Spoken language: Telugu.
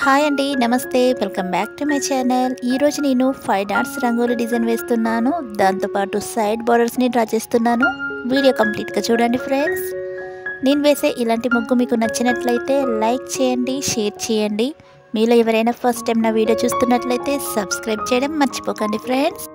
హాయ్ అండి, నమస్తే. Welcome back to my channel. ఈరోజు నేను 5 డాట్స్ రంగోలీ డిజైన్ వేస్తున్నాను. దాంతోపాటు సైడ్ బార్డర్స్ని డ్రా చేస్తున్నాను. వీడియో కంప్లీట్గా చూడండి ఫ్రెండ్స్. నేను వేసే ఇలాంటి ముగ్గు మీకు నచ్చినట్లయితే లైక్ చేయండి, షేర్ చేయండి. మీలో ఎవరైనా ఫస్ట్ టైం నా వీడియో చూస్తున్నట్లయితే సబ్స్క్రైబ్ చేయడం మర్చిపోకండి ఫ్రెండ్స్.